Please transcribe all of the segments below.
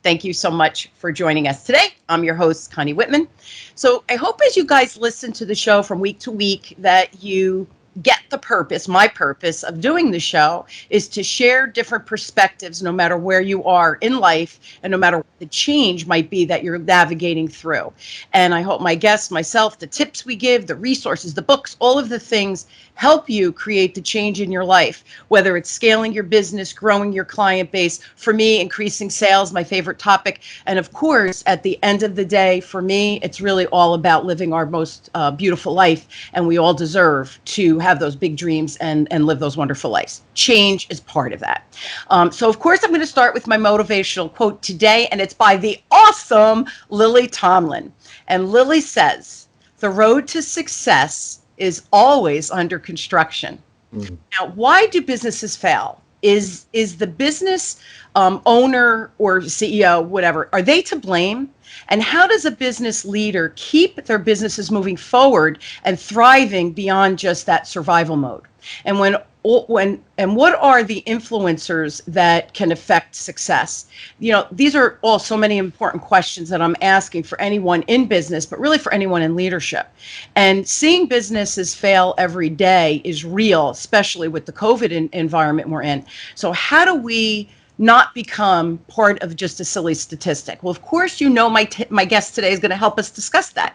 Thank you so much for joining us today. I'm your host, Connie Whitman. So I hope as you guys listen to the show from week to week that you get the purpose. My purpose of doing the show is to share different perspectives no matter where you are in life and no matter what the change might be that you're navigating through. And I hope my guests, myself, the tips we give, the resources, the books, all of the things help you create the change in your life, whether it's scaling your business, growing your client base. For me, increasing sales, my favorite topic. And of course, at the end of the day, for me, it's really all about living our most beautiful life. And we all deserve to have those big dreams and live those wonderful lives. Change is part of that. So of course, I'm going to start with my motivational quote today, and it's by the awesome Lily Tomlin. And Lily says, "The road to success is always under construction." Mm-hmm. Now, why do businesses fail? Is the business owner or CEO, whatever, are they to blame? And how does a business leader keep their businesses moving forward and thriving beyond just that survival mode? And what are the influencers that can affect success? You know, these are all so many important questions that I'm asking for anyone in business, but really for anyone in leadership. And seeing businesses fail every day is real, especially with the COVID environment we're in. So how do we not become part of just a silly statistic? Well, of course, you know, my guest today is going to help us discuss that.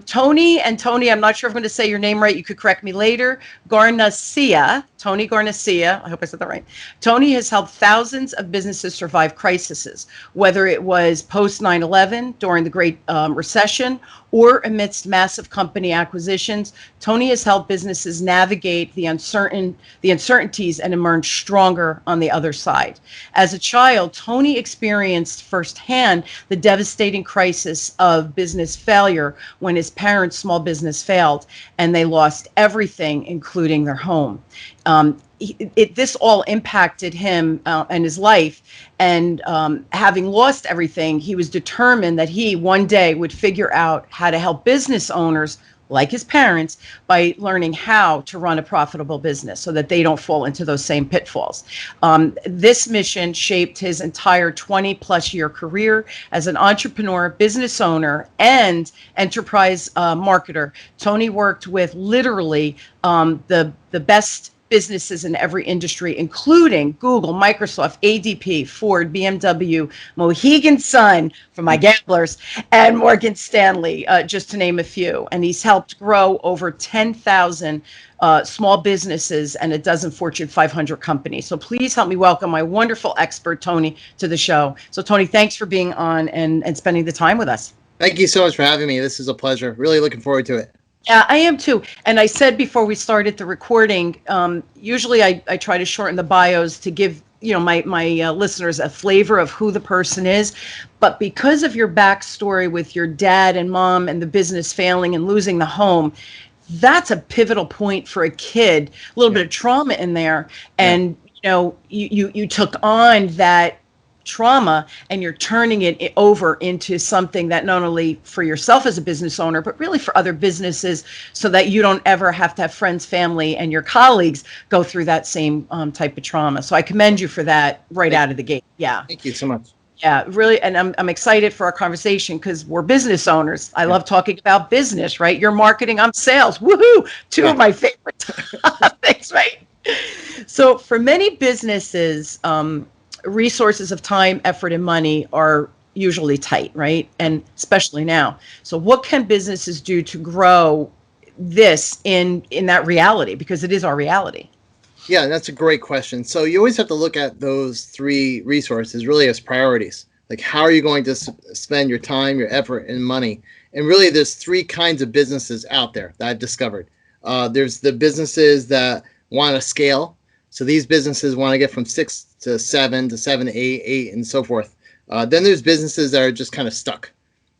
Tony, I'm not sure if I'm going to say your name right. You could correct me later. Tony Guarnaccia, I hope I said that right. Tony has helped thousands of businesses survive crises, whether it was post 9/11, during the Great Recession, or amidst massive company acquisitions. Tony has helped businesses navigate the uncertainties and emerge stronger on the other side. As a child, Tony experienced firsthand the devastating crisis of business failure when his parents' small business failed and they lost everything, including their home. This all impacted him and his life. And having lost everything, he was determined that he one day would figure out how to help business owners like his parents by learning how to run a profitable business so that they don't fall into those same pitfalls. This mission shaped his entire 20+ year career as an entrepreneur, business owner, and enterprise marketer. Tony worked with literally the best businesses in every industry, including Google, Microsoft, ADP, Ford, BMW, Mohegan Sun for my gamblers, and Morgan Stanley, just to name a few. And he's helped grow over 10,000 small businesses and a dozen Fortune 500 companies. So please help me welcome my wonderful expert, Tony, to the show. So Tony, thanks for being on and spending the time with us. Thank you so much for having me. This is a pleasure. Really looking forward to it. Yeah, I am too. And I said before we started the recording, usually I try to shorten the bios to give my listeners a flavor of who the person is. But because of your backstory with your dad and mom and the business failing and losing the home, that's a pivotal point for a kid. A little bit of trauma in there, and you took on that trauma and you're turning it over into something that not only for yourself as a business owner, but really for other businesses, so that you don't ever have to have friends, family, and your colleagues go through that same type of trauma. So I commend you for that right out of the gate. Yeah. Thank you so much. Yeah, really. And I'm excited for our conversation because we're business owners. I love talking about business, right? You're marketing, I'm sales. Woohoo! Two of my favorite things, right? So for many businesses, resources of time, effort, and money are usually tight, right? And especially now. So what can businesses do to grow this in that reality? Because it is our reality. Yeah, that's a great question. So you always have to look at those three resources really as priorities. Like, how are you going to spend your time, your effort, and money? And really, there's three kinds of businesses out there that I've discovered. There's the businesses that want to scale. So these businesses want to get from 6 to 7 to 7 to 8, and so forth. Then there's businesses that are just kind of stuck.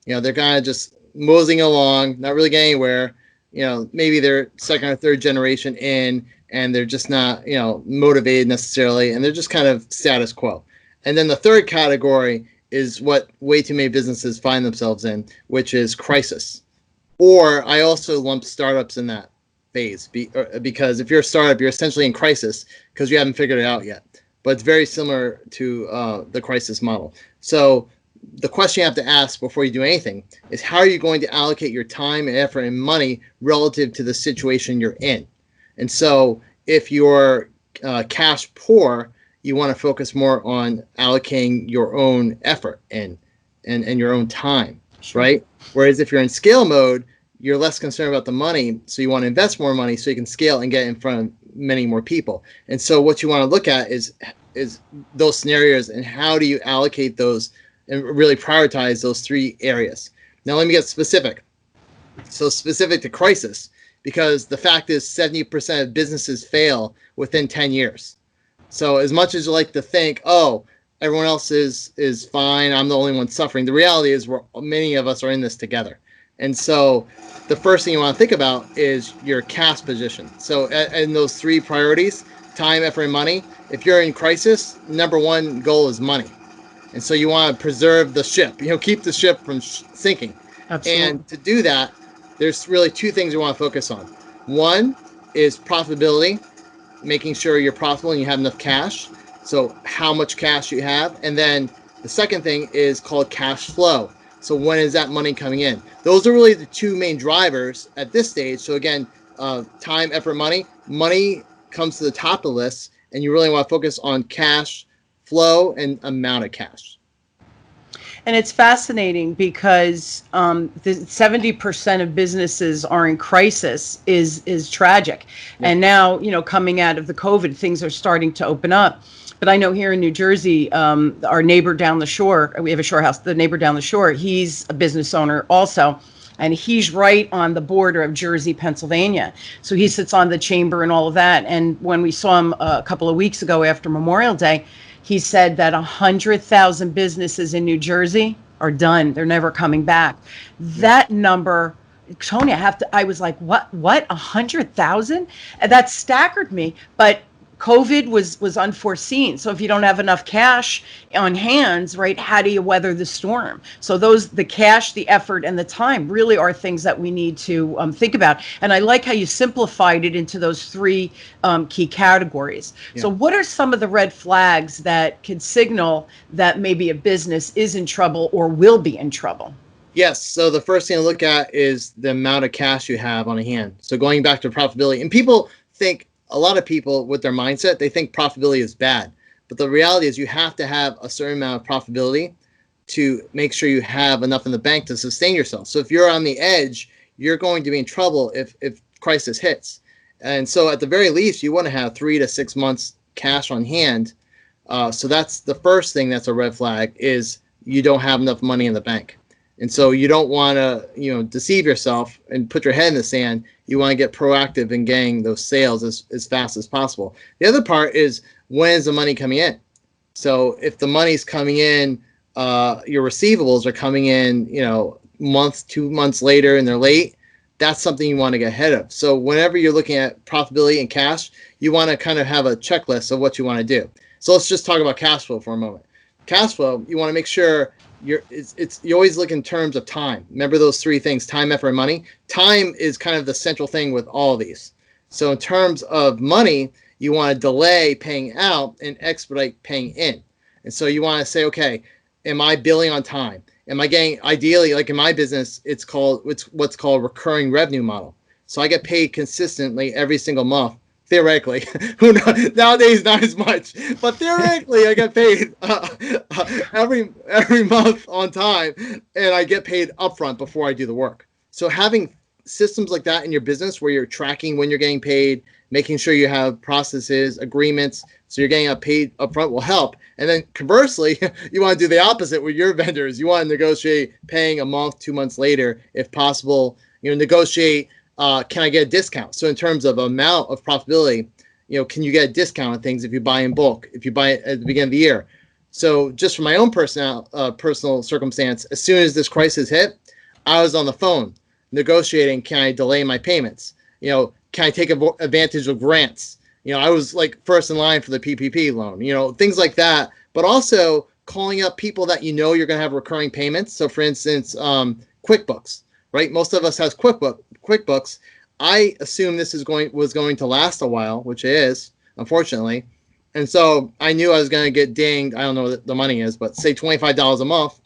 They're kind of just moseying along, not really getting anywhere. Maybe they're second or third generation in, and they're just not, motivated necessarily, and they're just kind of status quo. And then the third category is what way too many businesses find themselves in, which is crisis. Or I also lump startups in that phase because if you're a startup, you're essentially in crisis because you haven't figured it out yet. But it's very similar to the crisis model. So the question you have to ask before you do anything is, how are you going to allocate your time and effort and money relative to the situation you're in? And so if you're cash poor, you want to focus more on allocating your own effort and your own time, sure, right? Whereas if you're in scale mode, you're less concerned about the money, so you want to invest more money so you can scale and get in front of many more people. And so what you want to look at is those scenarios, and how do you allocate those and really prioritize those three areas. Now let me get specific. So specific to crisis, because the fact is 70% of businesses fail within 10 years. So as much as you like to think, oh, everyone else is fine, I'm the only one suffering, the reality is many of us are in this together. And so the first thing you want to think about is your cash position. So in those three priorities, time, effort, and money, if you're in crisis, number one goal is money. And so you want to preserve the ship, keep the ship from sinking. Absolutely. And to do that, there's really two things you want to focus on. One is profitability, making sure you're profitable and you have enough cash. So how much cash you have. And then the second thing is called cash flow. So when is that money coming in? Those are really the two main drivers at this stage. So again, time, effort, money. Money comes to the top of the list, and you really want to focus on cash flow and amount of cash. And it's fascinating because the 70% of businesses are in crisis is tragic. Yeah. And now, coming out of the COVID, things are starting to open up. But I know here in New Jersey, our neighbor down the shore, we have a shore house, the neighbor down the shore, he's a business owner also. And he's right on the border of Jersey, Pennsylvania. So he sits on the chamber and all of that. And when we saw him a couple of weeks ago after Memorial Day, he said that 100,000 businesses in New Jersey are done. They're never coming back. That number, Tony, I was like, what, 100,000? And that staggered me. But COVID was unforeseen. So if you don't have enough cash on hands, right, how do you weather the storm? So the cash, the effort, and the time really are things that we need to think about. And I like how you simplified it into those three key categories. Yeah. So what are some of the red flags that could signal that maybe a business is in trouble or will be in trouble? Yes. So the first thing to look at is the amount of cash you have on hand. So going back to profitability, and a lot of people with their mindset, they think profitability is bad. But the reality is you have to have a certain amount of profitability to make sure you have enough in the bank to sustain yourself. So if you're on the edge, you're going to be in trouble if crisis hits. And so at the very least, you want to have 3 to 6 months cash on hand. So that's the first thing that's a red flag, is you don't have enough money in the bank. And so you don't want to, deceive yourself and put your head in the sand. You want to get proactive in getting those sales as fast as possible. The other part is, when is the money coming in? So if the money's coming in, your receivables are coming in, month, 2 months later, and they're late, that's something you want to get ahead of. So whenever you're looking at profitability and cash, you want to kind of have a checklist of what you want to do. So let's just talk about cash flow for a moment. Cash flow, you want to make sure you always look in terms of time. Remember those three things: time, effort, and money. Time is kind of the central thing with all these. So in terms of money, you want to delay paying out and expedite paying in. And so you want to say, okay, am I billing on time? Am I getting, ideally, like in my business, it's what's called recurring revenue model. So I get paid consistently every single month. Theoretically, who knows? Nowadays not as much, but theoretically I get paid every month on time, and I get paid upfront before I do the work. So having systems like that in your business, where you're tracking when you're getting paid, making sure you have processes, agreements, so you're getting paid upfront, will help. And then conversely, you want to do the opposite with your vendors. You want to negotiate paying a month, 2 months later, if possible. Negotiate. Can I get a discount? So in terms of amount of profitability, can you get a discount on things if you buy in bulk, if you buy it at the beginning of the year? So just from my own personal circumstance, as soon as this crisis hit, I was on the phone negotiating, can I delay my payments? Can I take advantage of grants? I was like first in line for the PPP loan, things like that, but also calling up people that you're going to have recurring payments. So for instance, QuickBooks, right? Most of us has QuickBooks. I assume this was going to last a while, which it is, unfortunately. And so I knew I was going to get dinged. I don't know what the money is, but say $25 a month.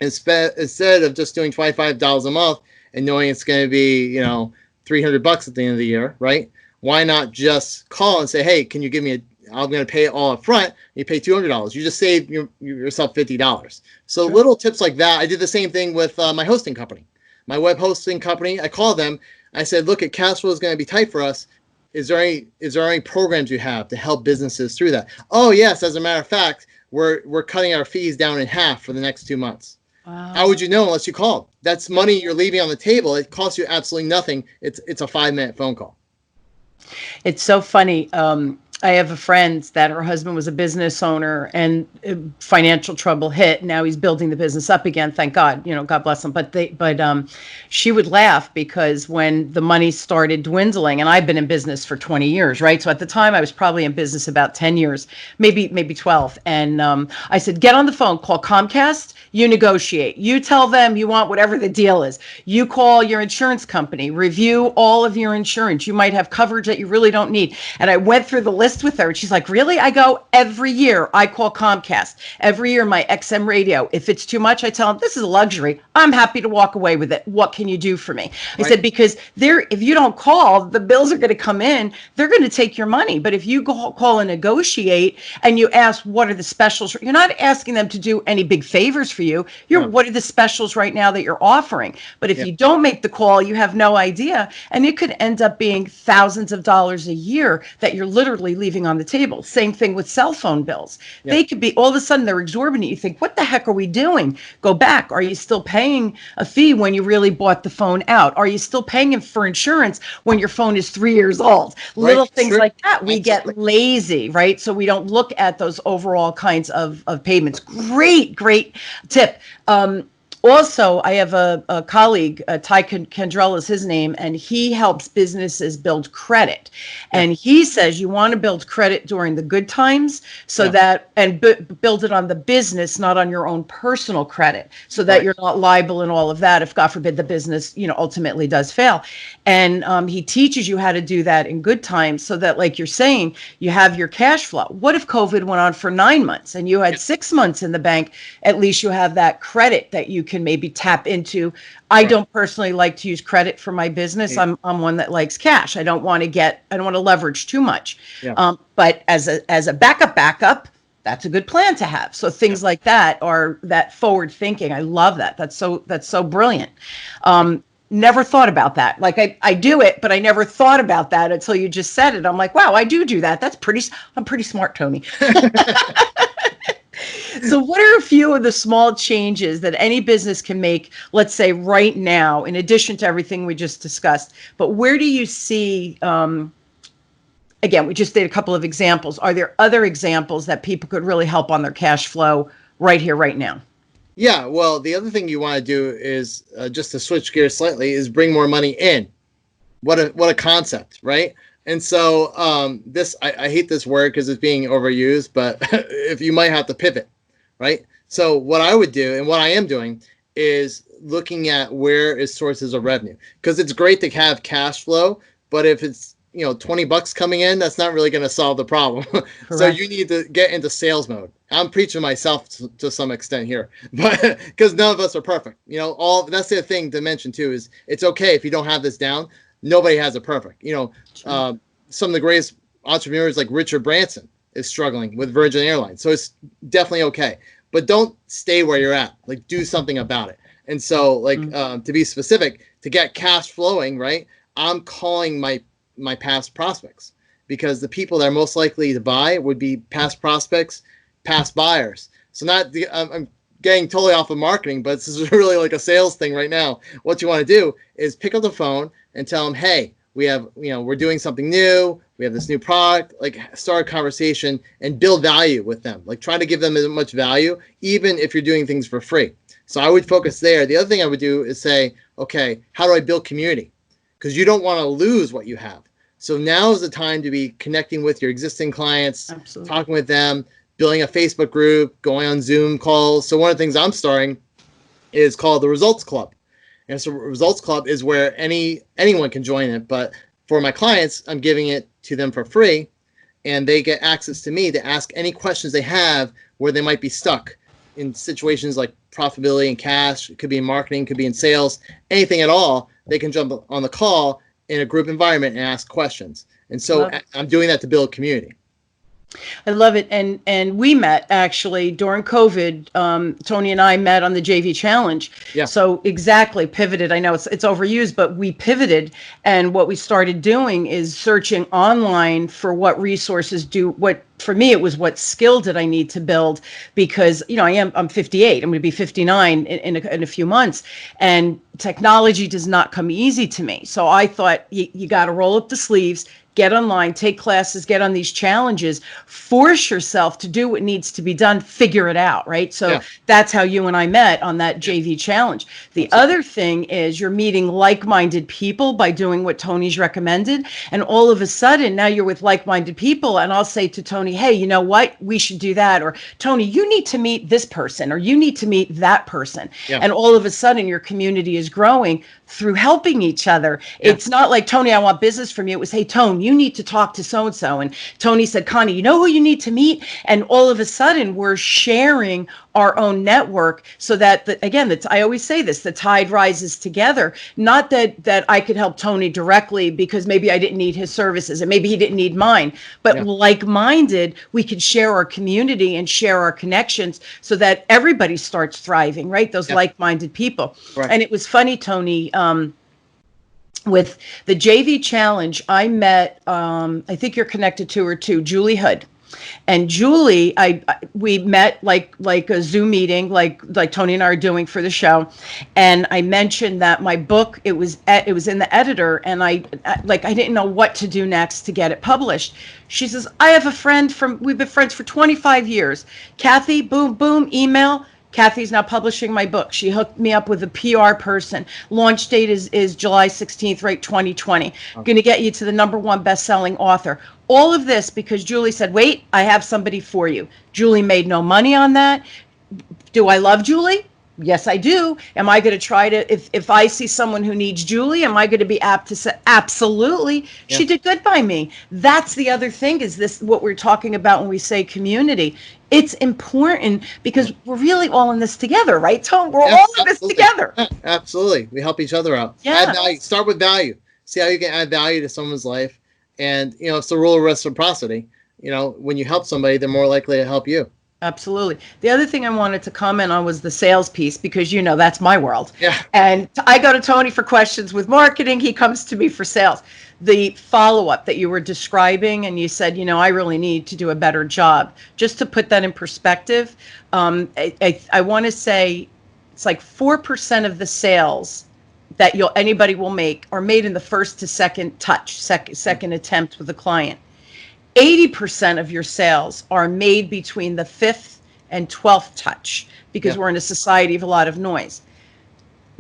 Instead of just doing $25 a month and knowing it's going to be, $300 at the end of the year, right? Why not just call and say, hey, can you give me I'm going to pay it all up front. You pay $200. You just save yourself $50. So Sure. little tips like that. I did the same thing with my hosting company, my web hosting company. I called them. I said, look, cash flow is going to be tight for us. Is there any programs you have to help businesses through that? Oh, yes. As a matter of fact, we're cutting our fees down in half for the next 2 months. Wow. How would you know unless you called? That's money you're leaving on the table. It costs you absolutely nothing. It's a 5-minute phone call. It's so funny. I have a friend that her husband was a business owner and financial trouble hit. Now he's building the business up again. Thank God, God bless him. But she would laugh because when the money started dwindling, and I've been in business for 20 years, right? So at the time I was probably in business about 10 years, maybe 12. And I said, get on the phone, call Comcast, you negotiate. You tell them you want whatever the deal is. You call your insurance company, review all of your insurance. You might have coverage that you really don't need. And I went through the list with her and she's like, really? I go, every year I call Comcast. Every year my XM radio. If it's too much, I tell them this is a luxury. I'm happy to walk away with it. What can you do for me? I said, because if you don't call, the bills are going to come in. They're going to take your money. But if you call and negotiate and you ask, what are the specials? You're not asking them to do any big favors for you. What are the specials right now that you're offering? But if you don't make the call, you have no idea. And it could end up being thousands of dollars a year that you're literally leaving on the table. Same thing with cell phone bills. They could be, all of a sudden they're exorbitant. You think, what the heck are we doing? Go back. Are you still paying a fee when you really bought the phone out? Are you still paying for insurance when your phone is 3 years old? Little things like that. We get lazy, right? So we don't look at those overall kinds of payments. Great tip. Also, I have a colleague, Ty Kendrell is his name, and he helps businesses build credit. And he says you want to build credit during the good times and build it on the business, not on your own personal credit, so that you're not liable and all of that if, God forbid, the business, ultimately does fail. And he teaches you how to do that in good times so that, like you're saying, you have your cash flow. What if COVID went on for 9 months and you had 6 months in the bank? At least you have that credit that you can maybe tap into. I don't personally like to use credit for my business. I'm one that likes cash. I don't want to leverage too much. But as a backup, that's a good plan to have. So things like that are that forward thinking. I love that. That's so brilliant. Never thought about that. Like I do it, but I never thought about that until you just said it. I'm like, wow, I do that. I'm pretty smart, Tony. So what are a few of the small changes that any business can make, let's say right now, in addition to everything we just discussed? But where do you see, again, we just did a couple of examples. Are there other examples that people could really help on their cash flow right here, right now? Yeah, well, the other thing you want to do is, just to switch gears slightly, is bring more money in. What a concept, right? And so I hate this word because it's being overused, but if you might have to pivot, right? So what I would do and what I am doing is looking at where is sources of revenue, because it's great to have cash flow, but if it's $20 coming in, that's not really going to solve the problem. So you need to get into sales mode. I'm preaching myself to some extent here, but because none of us are perfect. That's the thing to mention too, is it's okay if you don't have this down. Nobody has it perfect. Some of the greatest entrepreneurs like Richard Branson is struggling with Virgin Airlines. So it's definitely okay, but don't stay where you're at. Like, do something about it. And so to be specific, to get cash flowing, right? I'm calling my past prospects, because the people that are most likely to buy would be past prospects, past buyers. So I'm getting totally off of marketing, but this is really like a sales thing right now. What you want to do is pick up the phone and tell them, hey, we're doing something new. We have this new product. Like, start a conversation and build value with them. Like, try to give them as much value, even if you're doing things for free. So I would focus there. The other thing I would do is say, okay, how do I build community? Because you don't want to lose what you have. So now is the time to be connecting with your existing clients, talking with them, building a Facebook group, going on Zoom calls. So one of the things I'm starting is called the Results Club. And so Results Club is where anyone can join it. But for my clients, I'm giving it to them for free. and they get access to me to ask any questions they have where they might be stuck in situations like profitability and cash. It could be in marketing, it could be in sales, anything at all. They can jump on the call in a group environment and ask questions. And so I'm doing that to build community. I love it. And we met actually during COVID. Tony and I met on the JV Challenge. Yeah. So exactly pivoted. I know it's overused, but we pivoted. And what we started doing is searching online for what resources do what. For me, it was what skill did I need to build, because, I'm 58. I'm going to be 59 in a few months, and technology does not come easy to me. So I thought you got to roll up the sleeves, get online, take classes, get on these challenges, force yourself to do what needs to be done, figure it out, right? So that's how you and I met on that JV challenge. The other thing is you're meeting like-minded people by doing what Tony's recommended. And all of a sudden, now you're with like-minded people, and I'll say to Tony, hey, you know what? We should do that. Or Tony, you need to meet this person, or you need to meet that person. Yeah. And all of a sudden your community is growing through helping each other. Yeah. It's not like, Tony, I want business from you. It was, hey, Tone, you need to talk to so-and-so. And Tony said, Connie, you know who you need to meet? And all of a sudden we're sharing our own network, so that, I always say this, the tide rises together. Not that I could help Tony directly because maybe I didn't need his services and maybe he didn't need mine, but like-minded, we could share our community and share our connections so that everybody starts thriving, right? Those like-minded people. Right. And it was funny, Tony, with the JV Challenge, I met, I think you're connected to her too, Julie Hood. And Julie, we met like a Zoom meeting, like Tony and I are doing for the show. And I mentioned that my book, it was in the editor, and I didn't know what to do next to get it published. She says, I have a friend we've been friends for 25 years. Kathy, boom, boom, email. Kathy's now publishing my book. She hooked me up with a PR person. Launch date is July 16th, right, 2020. Okay. Going to get you to the #1 best-selling author. All of this because Julie said, wait, I have somebody for you. Julie made no money on that. Do I love Julie? Yes, I do. Am I going to try to, if I see someone who needs Julie, am I going to be apt to say, absolutely, yeah. She did good by me. That's the other thing, is this what we're talking about when we say community. It's important because we're really all in this together, right, Tom? We're all in this together. Yeah, absolutely. We help each other out. Yeah. Add value. Start with value. See how you can add value to someone's life. And, it's the rule of reciprocity. When you help somebody, they're more likely to help you. Absolutely. The other thing I wanted to comment on was the sales piece, because, that's my world. Yeah. And I go to Tony for questions with marketing. He comes to me for sales. The follow-up that you were describing, and you said, I really need to do a better job. Just to put that in perspective, I want to say it's like 4% of the sales that anybody will make are made in the first to second touch, second attempt with a client. 80% of your sales are made between the 5th and 12th touch, because we're in a society of a lot of noise.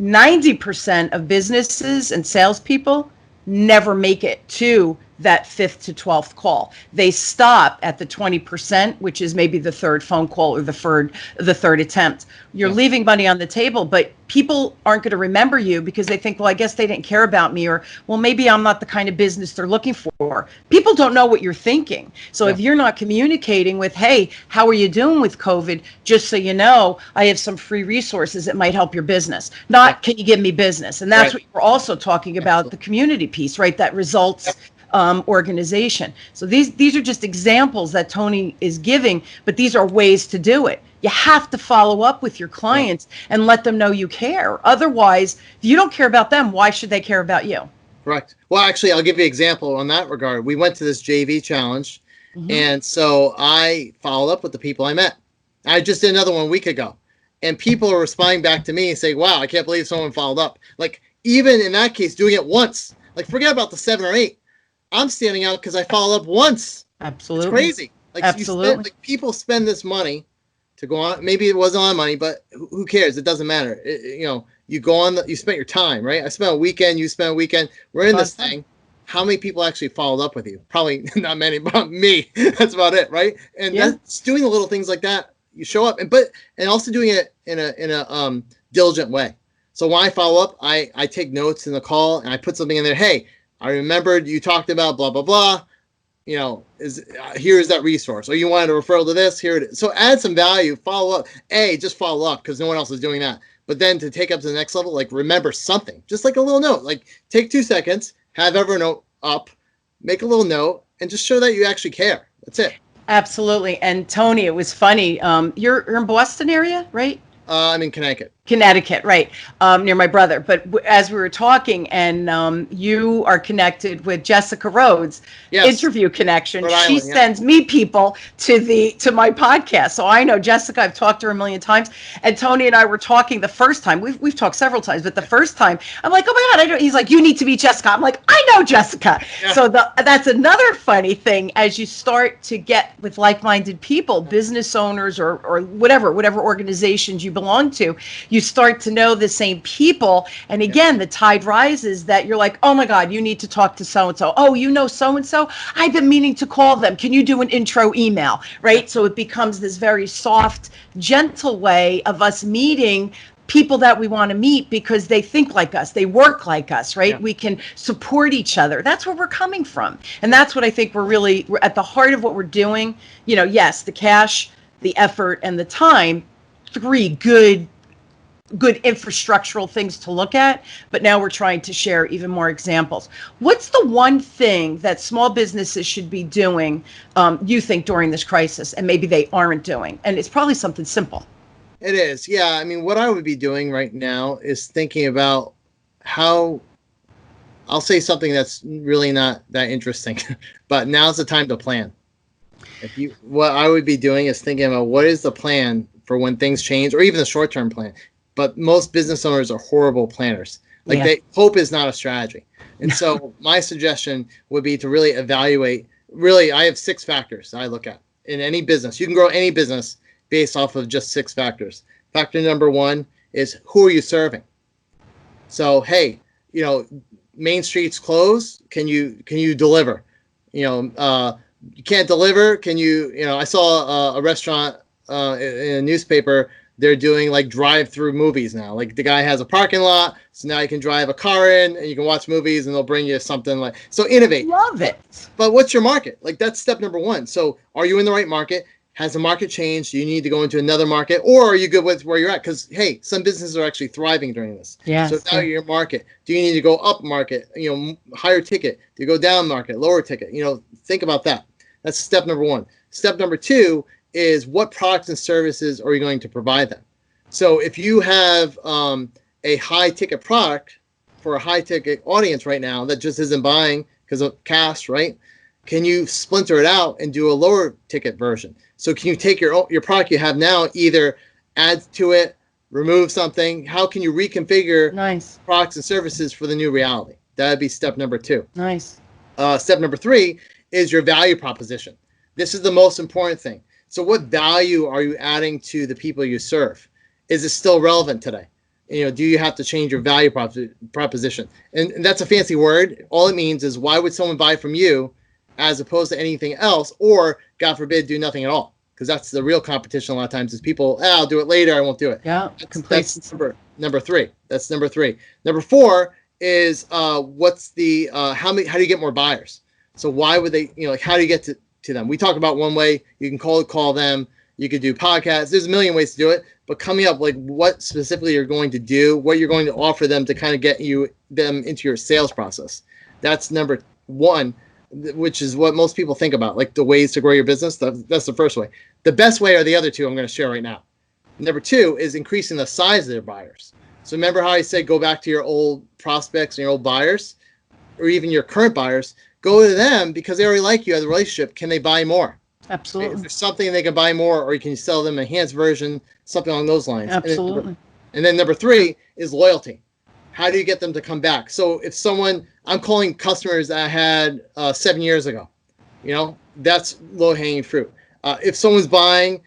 90% of businesses and salespeople never make it to that 5th to 12th call. They stop at the 20%, which is maybe the third phone call or the third attempt. You're leaving money on the table, but people aren't going to remember you because they think, well, I guess they didn't care about me, or, well, maybe I'm not the kind of business they're looking for. People don't know what you're thinking. So if you're not communicating with, hey, how are you doing with COVID? Just so you know, I have some free resources that might help your business. Not, can you give me business? And that's what we're also talking about, the community piece, right? That results organization. So these are just examples that Tony is giving, but these are ways to do it. You have to follow up with your clients and let them know you care. Otherwise, if you don't care about them, why should they care about you? Correct. Well, actually, I'll give you an example on that regard. We went to this JV challenge, and so I followed up with the people I met. I just did another one a week ago, and people are responding back to me and saying, wow, I can't believe someone followed up. Like, even in that case, doing it once, like, forget about the 7 or 8. I'm standing out because I followed up once. Absolutely. It's crazy. Like, absolutely. People spend this money to go on. Maybe it wasn't on money, but who cares? It doesn't matter. You go on, you spent your time, right? I spent a weekend, you spent a weekend. We're in this thing. How many people actually followed up with you? Probably not many, but me. That's about it, right? And that's doing the little things like that. You show up, and also doing it in a diligent way. So when I follow up, I take notes in the call, and I put something in there. Hey, I remembered you talked about blah, blah, blah. here is that resource, or you wanted a referral to this, here it is. So add some value, follow up. Just follow up because no one else is doing that. But then to take up to the next level, like remember something, just like a little note, like take 2 seconds, have Evernote up, make a little note, and just show that you actually care. That's it. Absolutely. And Tony, it was funny. You're in Boston area, right? I'm in Connecticut, right, near my brother. But as we were talking, and you are connected with Jessica Rhodes, Yes. interview connection. Rhode She Island, yeah. sends me people to my podcast, so I know Jessica. I've talked to her a million times. And Tony and I were talking the first time. We've talked several times, but the first time I'm like, oh my God, I know. He's like, you need to meet Jessica. I'm like, I know Jessica. Yeah. So that's another funny thing as you start to get with like-minded people, business owners or whatever organizations you belong to. You start to know the same people. And again, the tide rises that you're like, oh my God, you need to talk to so-and-so. Oh, you know so-and-so? I've been meaning to call them. Can you do an intro email? Right? So it becomes this very soft, gentle way of us meeting people that we want to meet because they think like us, they work like us, right? Yeah. We can support each other. That's where we're coming from. And that's what I think we're at the heart of what we're doing. Yes, the cash, the effort, and the time, 3 good infrastructural things to look at, but now we're trying to share even more examples. What's the one thing that small businesses should be doing, you think, during this crisis, and maybe they aren't doing? And it's probably something simple. It is. Yeah. I mean, what I would be doing right now is thinking about how, I'll say something that's really not that interesting, but now's the time to plan. What I would be doing is thinking about what is the plan for when things change, or even the short-term plan. But most business owners are horrible planners. Hope is not a strategy. And so my suggestion would be to really evaluate, I have 6 factors I look at in any business. You can grow any business based off of just 6 factors. Factor number 1 is, who are you serving? So, hey, Main Street's closed. Can you deliver? You can't deliver. Can you, I saw a restaurant in a newspaper. They're doing like drive-through movies now. Like the guy has a parking lot, so now you can drive a car in and you can watch movies, and they'll bring you something like, so innovate. Love it. But what's your market? Like that's step number 1. So are you in the right market? Has the market changed? Do you need to go into another market, or are you good with where you're at? Because hey, some businesses are actually thriving during this. Yes. So now your market. Do you need to go up market? Higher ticket? Do you go down market? Lower ticket? Think about that. That's step number 1. Step number 2 is, what products and services are you going to provide them? So if you have a high ticket product for a high ticket audience right now that just isn't buying because of cash, right? Can you splinter it out and do a lower ticket version? So can you take your product you have now, either add to it, remove something? How can you reconfigure products and services for the new reality? That would be step number 2. Nice. Step number 3 is your value proposition. This is the most important thing. So what value are you adding to the people you serve? Is it still relevant today? Do you have to change your value proposition? And that's a fancy word. All it means is, why would someone buy from you as opposed to anything else, or God forbid, do nothing at all? Because that's the real competition a lot of times, is people, I'll do it later, I won't do it. Yeah, that's number 3. That's number 3. Number 4 is what's the how do you get more buyers? So why would they, how do you get to them? We talk about one way. You can call them. You could do podcasts. There's a million ways to do it, but coming up like what specifically you're going to do, what you're going to offer them to kind of get them into your sales process. That's number 1, which is what most people think about, like the ways to grow your business. That's the first way. The best way are the other 2 I'm going to share right now. Number 2 is increasing the size of their buyers. So remember how I said go back to your old prospects and your old buyers, or even your current buyers. Go to them because they already like you as a relationship. Can they buy more? Absolutely. If there's something they can buy more, or you can sell them an enhanced version, something along those lines. Absolutely. And then number 3 is loyalty. How do you get them to come back? So if I'm calling customers that I had 7 years ago, that's low-hanging fruit. If someone's buying,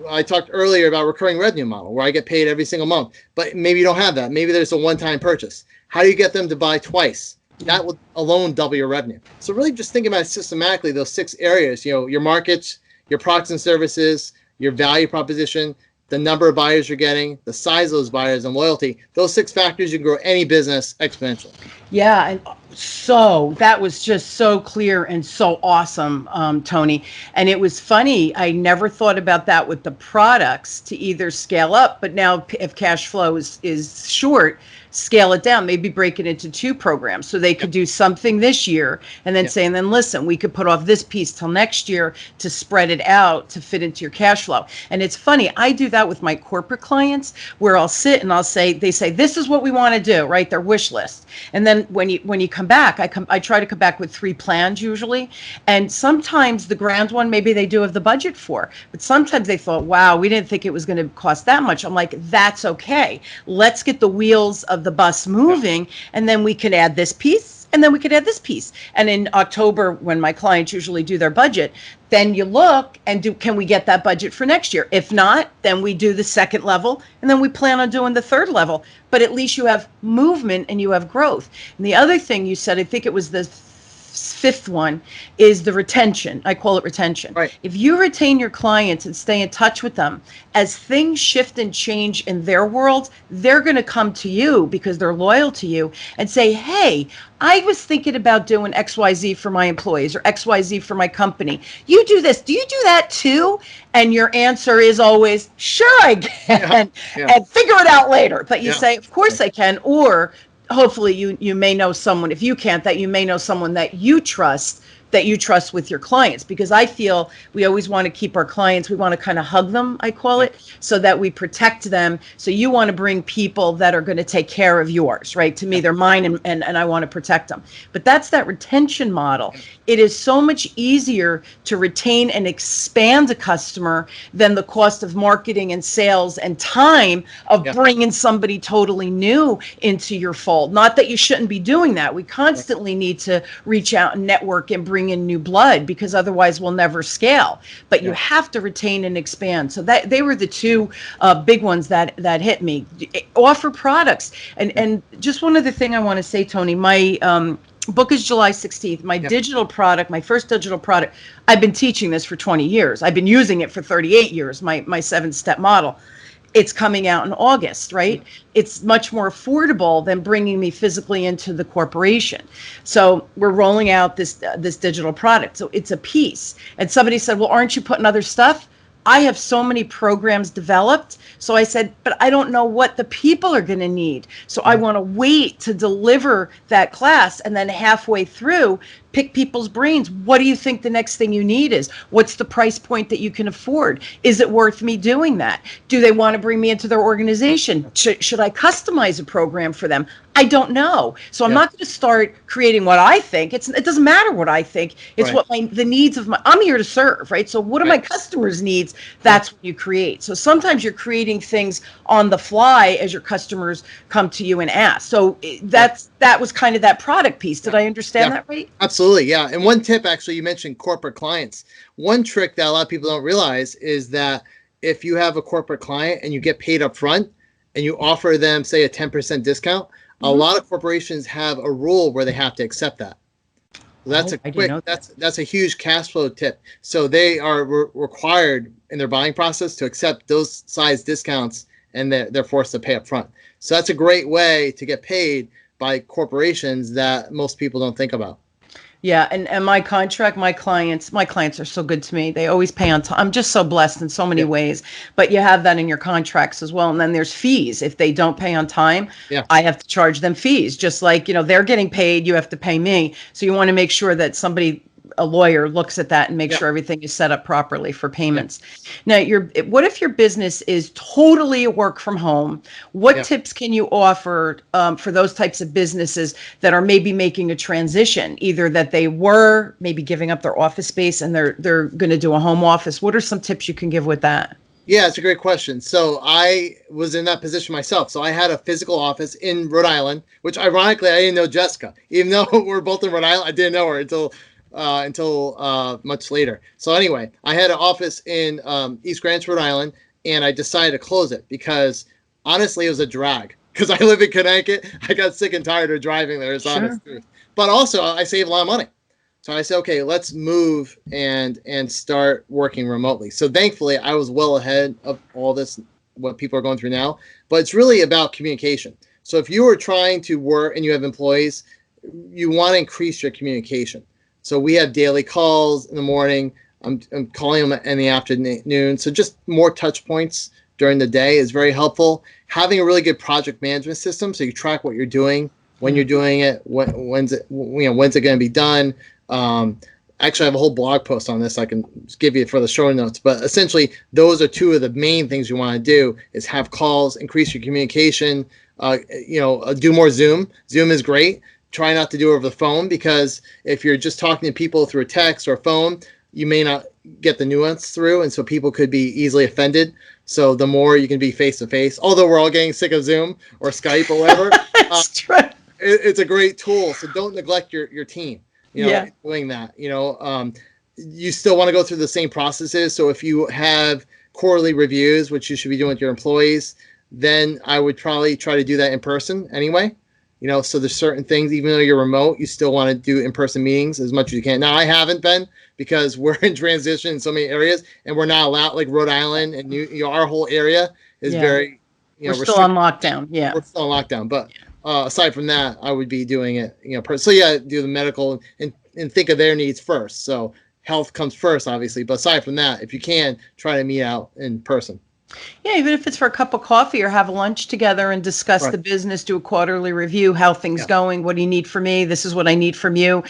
I talked earlier about recurring revenue model, where I get paid every single month, but maybe you don't have that. Maybe there's a one-time purchase. How do you get them to buy twice? That will alone double your revenue. So really just think about it systematically, those 6 areas, your markets, your products and services, your value proposition, the number of buyers you're getting, the size of those buyers, and loyalty. Those 6 factors, you can grow any business exponentially. Yeah, and So that was just so clear and so awesome, Tony. And it was funny. I never thought about that with the products to either scale up, but now if cash flow is short, scale it down, maybe break it into two programs so they could do something this year and then say, and then listen, we could put off this piece till next year to spread it out to fit into your cash flow. And it's funny, I do that with my corporate clients where I'll sit and I'll say, they say, this is what we want to do, right? Their wish list. And then when you come back, I try to come back with 3 plans usually. And sometimes the grand one, maybe they do have the budget for, but sometimes they thought, wow, we didn't think it was going to cost that much. I'm like, that's okay. Let's get the wheels of the bus moving, and then we can add this piece, and then we could add this piece. And in October, when my clients usually do their budget, then you look and do, can we get that budget for next year? If not, then we do the second level, and then we plan on doing the third level. But at least you have movement and you have growth. And the other thing you said, I think it was the fifth one, is the retention. I call it retention. Right. If you retain your clients and stay in touch with them, as things shift and change in their world, they're going to come to you because they're loyal to you and say, hey, I was thinking about doing XYZ for my employees or XYZ for my company. You do this. Do you do that too? And your answer is always, sure I can, and figure it out later. But you say, of course I can, or hopefully you may know someone, if you can't, that you may know someone that you trust with your clients, because I feel we always want to keep our clients, we want to kind of hug them, I call it, so that we protect them. So you want to bring people that are going to take care of yours, right? To me, they're mine, and I want to protect them. But that's that retention model. It is so much easier to retain and expand a customer than the cost of marketing and sales and time of bringing somebody totally new into your fold. Not that you shouldn't be doing that. We constantly need to reach out and network and bring in new blood, because otherwise we'll never scale. But you have to retain and expand. So that they were the two big ones that hit me. Offer products. And just one other thing I want to say, Tony, my book is July 16th. My digital product, my first digital product, I've been teaching this for 20 years. I've been using it for 38 years, my 7-step model. It's coming out in August, right? It's much more affordable than bringing me physically into the corporation. So we're rolling out this digital product. So it's a piece. And somebody said, well, aren't you putting other stuff? I have so many programs developed. So I said, but I don't know what the people are going to need. So I want to wait to deliver that class, and then halfway through, pick people's brains. What do you think the next thing you need is? What's the price point that you can afford? Is it worth me doing that? Do they want to bring me into their organization? Should I customize a program for them? I don't know. So I'm not going to start creating what I think. It doesn't matter what I think. It's what the needs of I'm here to serve, right? So what are my customers' needs? That's what you create. So sometimes you're creating things on the fly as your customers come to you and ask. So that was kind of that product piece. Did I understand that right? Absolutely, yeah. And one tip, actually, you mentioned corporate clients. One trick that a lot of people don't realize is that if you have a corporate client and you get paid up front and you offer them, say, a 10% discount, a lot of corporations have a rule where they have to accept that. So that's a huge cash flow tip. So they are required in their buying process to accept those size discounts, and they're forced to pay up front. So that's a great way to get paid by corporations that most people don't think about. Yeah, and my clients are so good to me. They always pay on time. I'm just so blessed in so many ways. But you have that in your contracts as well. And then there's fees. If they don't pay on time, I have to charge them fees. Just like, they're getting paid, you have to pay me. So you want to make sure that a lawyer looks at that and makes sure everything is set up properly for payments. Now, what if your business is totally work from home? What tips can you offer for those types of businesses that are maybe making a transition, either that they were maybe giving up their office space and they're going to do a home office? What are some tips you can give with that? Yeah, it's a great question. So I was in that position myself. So I had a physical office in Rhode Island, which ironically, I didn't know Jessica. Even though we're both in Rhode Island, I didn't know her until much later. So anyway, I had an office in East Greenwich, Rhode Island, and I decided to close it because honestly, it was a drag. Because I live in Connecticut, I got sick and tired of driving there. It's honest truth. But also, I saved a lot of money. So I said, okay, let's move and start working remotely. So thankfully, I was well ahead of all this, what people are going through now. But it's really about communication. So if you are trying to work and you have employees, you want to increase your communication. So we have daily calls in the morning. I'm calling them in the afternoon. So just more touch points during the day is very helpful. Having a really good project management system, so you track what you're doing, when you're doing it, when's it going to be done. Actually, I have a whole blog post on this I can give you for the show notes. But essentially, those are two of the main things you want to do: is have calls, increase your communication. Do more Zoom. Zoom is great. Try not to do it over the phone, because if you're just talking to people through a text or a phone, you may not get the nuance through, and so people could be easily offended. So the more you can be face-to-face, although we're all getting sick of Zoom or Skype or whatever, it's a great tool. So don't neglect your team, doing that. You still want to go through the same processes. So if you have quarterly reviews, which you should be doing with your employees, then I would probably try to do that in person anyway. So there's certain things, even though you're remote, you still want to do in-person meetings as much as you can. Now, I haven't been, because we're in transition in so many areas, and we're not allowed, like Rhode Island and our whole area is very, we're still on lockdown. Yeah. We're still on lockdown. But aside from that, I would be doing it, so do the medical and think of their needs first. So health comes first, obviously. But aside from that, if you can, try to meet out in person. Yeah, even if it's for a cup of coffee or have lunch together and discuss the business, do a quarterly review, how things going, what do you need from me? This is what I need from you.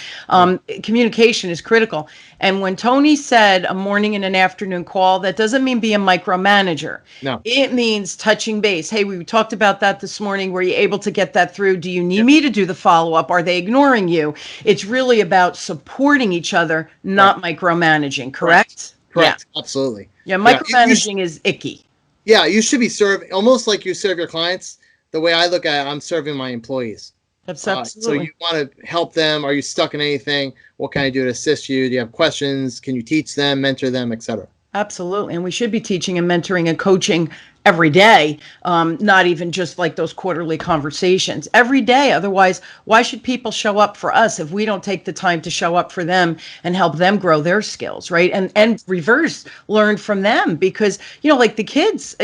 Communication is critical. And when Tony said a morning and an afternoon call, that doesn't mean be a micromanager. No. It means touching base. Hey, we talked about that this morning. Were you able to get that through? Do you need me to do the follow-up? Are they ignoring you? It's really about supporting each other, not micromanaging, correct? Correct. Yeah. Absolutely. Yeah, micromanaging is icky. Yeah, you should be serving almost like you serve your clients. The way I look at it, I'm serving my employees. That's absolutely. So you want to help them. Are you stuck in anything? What can I do to assist you? Do you have questions? Can you teach them, mentor them, etc.? Absolutely. And we should be teaching and mentoring and coaching every day, not even just like those quarterly conversations every day. Otherwise, why should people show up for us if we don't take the time to show up for them and help them grow their skills, right? And reverse, learn from them, because, like the kids,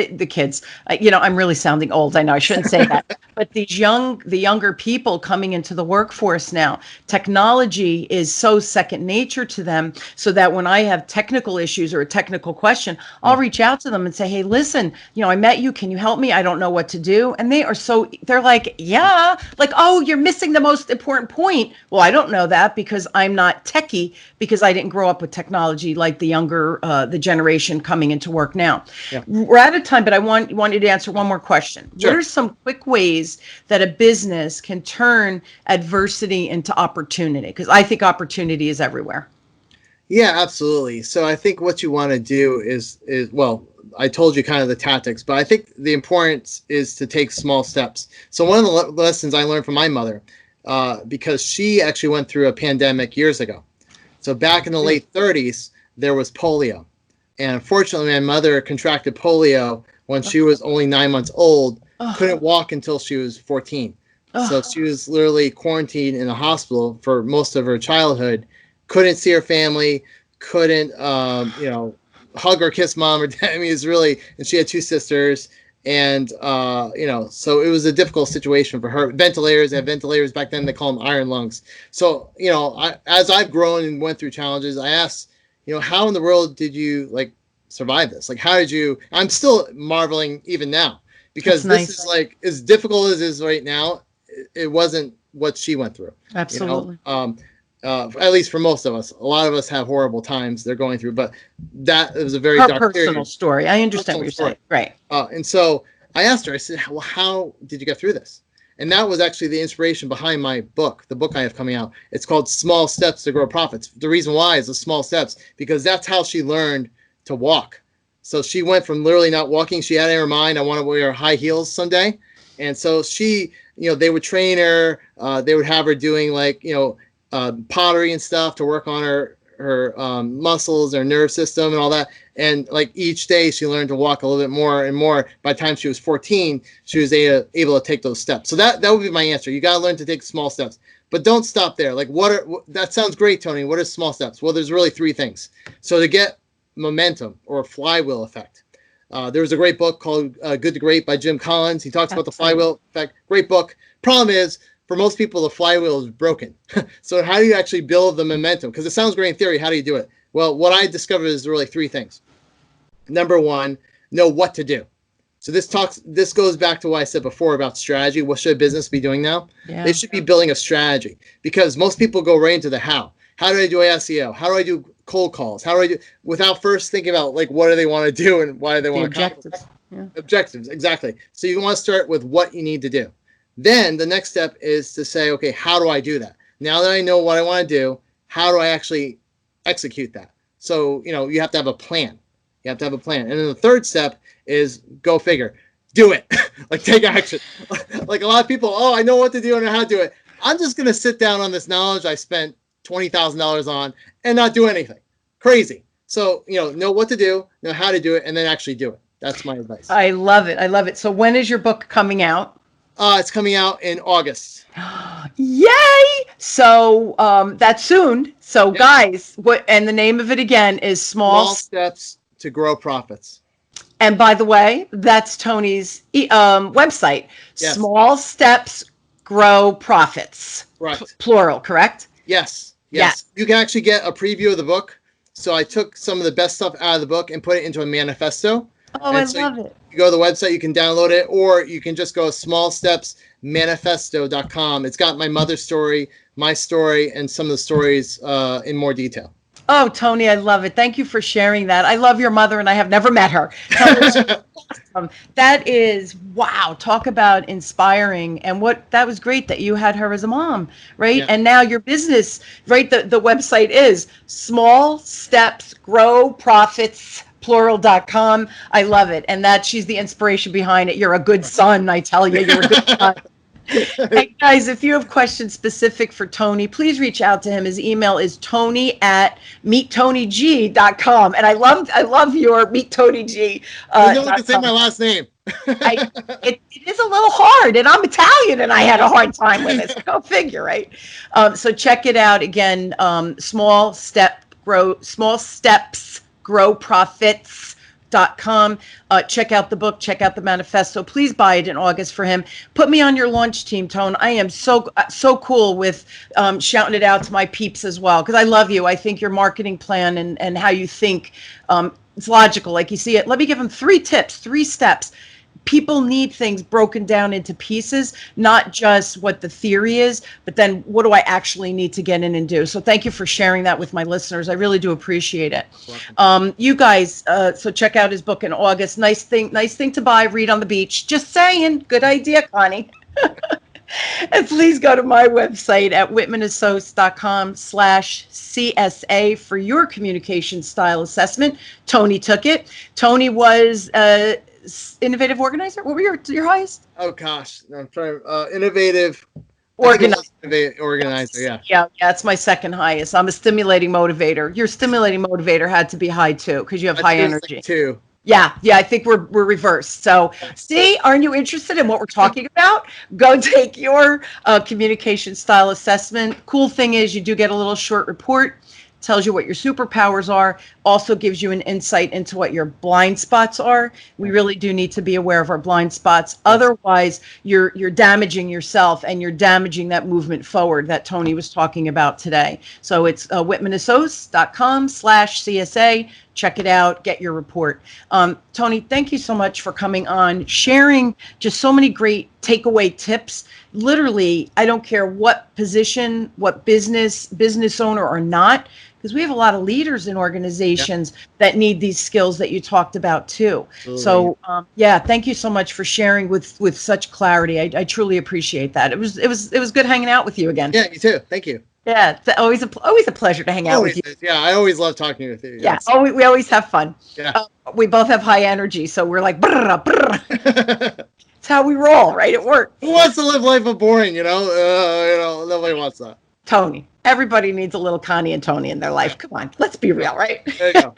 I'm really sounding old. I know I shouldn't say that, but the younger people coming into the workforce now, technology is so second nature to them, so that when I have technical issues or a technical question, I'll reach out to them and say, hey, listen, I met you. Can you help me? I don't know what to do. And they're like, yeah, like, oh, you're missing the most important point. Well, I don't know that because I'm not techie, because I didn't grow up with technology like the younger, the generation coming into work now. Yeah. We're out of time, but I want you to answer one more question. Sure. What are some quick ways that a business can turn adversity into opportunity? Because I think opportunity is everywhere. Yeah, absolutely. So I think what you want to do is I told you kind of the tactics, but I think the importance is to take small steps. So one of the lessons I learned from my mother, because she actually went through a pandemic years ago. So back in the late 30s, there was polio. And unfortunately, my mother contracted polio when she was only 9 months old, couldn't walk until she was 14. So she was literally quarantined in a hospital for most of her childhood, couldn't see her family, couldn't, hug or kiss mom or dad. I mean, it's really, and she had two sisters, and so it was a difficult situation for her. Ventilators, they had ventilators back then, they call them iron lungs. So, as I've grown and went through challenges, I asked, how in the world did you survive this? Like, how did you? I'm still marveling even now, because this is like, as difficult as it is right now, it wasn't what she went through. Absolutely. At least for most of us. A lot of us have horrible times they're going through, but that was a very dark personal period. Story. I understand what you're saying. Right. And so I asked her, I said, well, how did you get through this? And that was actually the inspiration behind my book, the book I have coming out. It's called Small Steps to Grow Profits. The reason why is the small steps, because that's how she learned to walk. So she went from literally not walking. She had in her mind, I want to wear high heels someday. And so she, they would train her. They would have her doing pottery and stuff to work on her muscles, her nerve system and all that. And each day she learned to walk a little bit more and more. By the time she was 14, she was able to take those steps. So that would be my answer. You got to learn to take small steps, but don't stop there. That sounds great, Tony. What are small steps? Well, there's really three things. So to get momentum, or a flywheel effect, there was a great book called Good to Great by Jim Collins. He talks about the flywheel effect. Great book. Problem is, for most people, the flywheel is broken. So how do you actually build the momentum? Because it sounds great in theory. How do you do it? Well, what I discovered is really three things. Number one, know what to do. So this goes back to what I said before about strategy. What should a business be doing now? Yeah. They should be building a strategy, because most people go right into the how. How do I do SEO? How do I do cold calls? How do I do, without first thinking about like what do they want to do and why do they want to objectives. Yeah. Objectives, exactly. So you want to start with what you need to do. Then the next step is to say, okay, how do I do that? Now that I know what I want to do, how do I actually execute that? So, you have to have a plan. You have to have a plan. And then the third step is go figure. Do it. Like take action. Like a lot of people, I know what to do and how to do it. I'm just going to sit down on this knowledge I spent $20,000 on and not do anything. Crazy. So, know what to do, know how to do it, and then actually do it. That's my advice. I love it. I love it. So when is your book coming out? It's coming out in August. Yay! So that's soon. So guys, and the name of it again is Small Steps to Grow Profits. And by the way, that's Tony's website. Yes. Small Steps Grow Profits. Right. Plural, correct? Yes. You can actually get a preview of the book. So I took some of the best stuff out of the book and put it into a manifesto. Oh, I love it. You go to the website, you can download it, or you can just go smallstepsmanifesto.com. It's got my mother's story, my story, and some of the stories in more detail. Oh, Tony, I love it. Thank you for sharing that. I love your mother, and I have never met her. That is, wow, talk about inspiring. And that was great that you had her as a mom, right? Yeah. And now your business, right? The website is Small Steps Grow Profits. Plural.com. I love it. And she's the inspiration behind it. You're a good son, I tell you. You're a good son. Hey guys, if you have questions specific for Tony, please reach out to him. His email is tony@meettonyg.com. And I love your Meet Tony G. You don't have to say my last name. It is a little hard, and I'm Italian, and I had a hard time with it. So go figure, right? So check it out again. Small Steps Grow Profits.com. Check out the book, check out the manifesto. Please buy it in August for him. Put me on your launch team, Tone. I am so cool with shouting it out to my peeps as well, because I love you. I think your marketing plan and how you think, it's logical, like you see it. Let me give them 3 tips, 3 steps. People need things broken down into pieces, not just what the theory is, but then what do I actually need to get in and do? So thank you for sharing that with my listeners. I really do appreciate it. You guys, so check out his book in August. Nice thing to buy, read on the beach. Just saying. Good idea, Connie. And please go to my website at whitmanassociates.com/CSA for your communication style assessment. Tony took it. Tony was innovative organizer. What were your highest? Oh gosh, I'm trying. Innovative organizer. Organizer. Yeah. It's my second highest. I'm a stimulating motivator. Your stimulating motivator had to be high too, because you have high energy. Like 2. Yeah. I think we're reversed. So, see, aren't you interested in what we're talking about? Go take your communication style assessment. Cool thing is, you do get a little short report. Tells you what your superpowers are, also gives you an insight into what your blind spots are. We really do need to be aware of our blind spots. Otherwise, you're damaging yourself, and you're damaging that movement forward that Tony was talking about today. So it's whitmanassociates.com/CSA. Check it out. Get your report. Tony, thank you so much for coming on, sharing just so many great takeaway tips. Literally, I don't care what position, what business owner or not, because we have a lot of leaders in organizations that need these skills that you talked about too. Absolutely. So thank you so much for sharing with such clarity. I truly appreciate that. It was good hanging out with you again. Yeah, you too. Thank you. Yeah, it's always a pleasure to hang out with you. Yeah, I always love talking with you. Yeah, we always have fun. Yeah. We both have high energy, so we're like, brr, brr. It's how we roll, right? It works. Who wants to live life of boring, nobody wants that. Tony. Everybody needs a little Connie and Tony in their life. Come on, let's be real, right? There you go.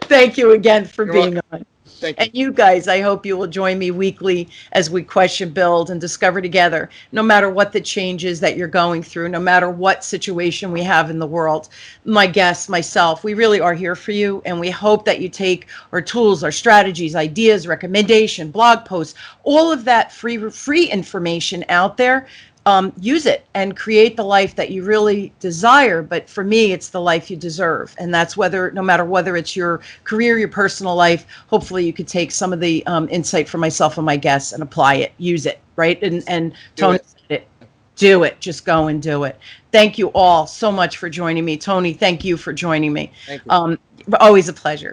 Thank you again for being on. Thank you. And you guys, I hope you will join me weekly as we question, build, and discover together, no matter what the changes that you're going through, no matter what situation we have in the world. My guests, myself, we really are here for you. And we hope that you take our tools, our strategies, ideas, recommendation, blog posts, all of that free information out there. Use it and create the life that you really desire. But for me, it's the life you deserve. And that's no matter whether it's your career, your personal life, hopefully you could take some of the insight from myself and my guests and apply it, use it, right? And Tony said it, do it, just go and do it. Thank you all so much for joining me. Tony, thank you for joining me. Thank you. Always a pleasure.